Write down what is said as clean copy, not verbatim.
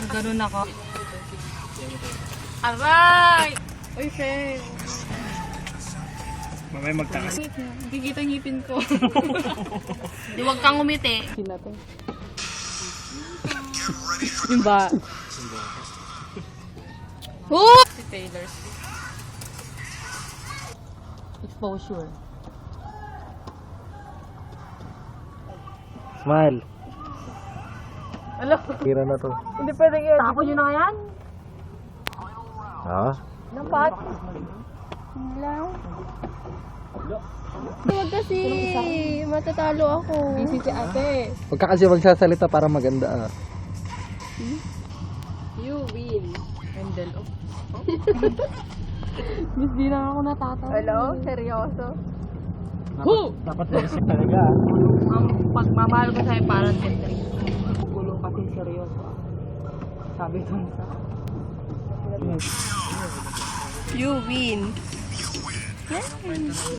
Ganun ako. Aray! Uy, friend. Mamaya magtakas. Hindi kita ngipin ko. Di wag kang umiti. Sino to? Yung ba? Oh! Si Taylor Swift. Exposure. Smile. Alam, Tira na to. hindi pwedeng i-edit. Tapo nyo na yan? Ha? Nampat? Lang. Huwag kasi. Matatalo ako. Busy si ate. Huwag ka kasi magsasalita para maganda ah. You win. Handle of. Miss, di na ako natatawa. Hello? Seryoso? Dapat seryoso talaga. Ang pagmamahal ko sa'yo parang Tetris. Gulong kasi seryoso. Sabi ko sa... You win. You win. Yeah.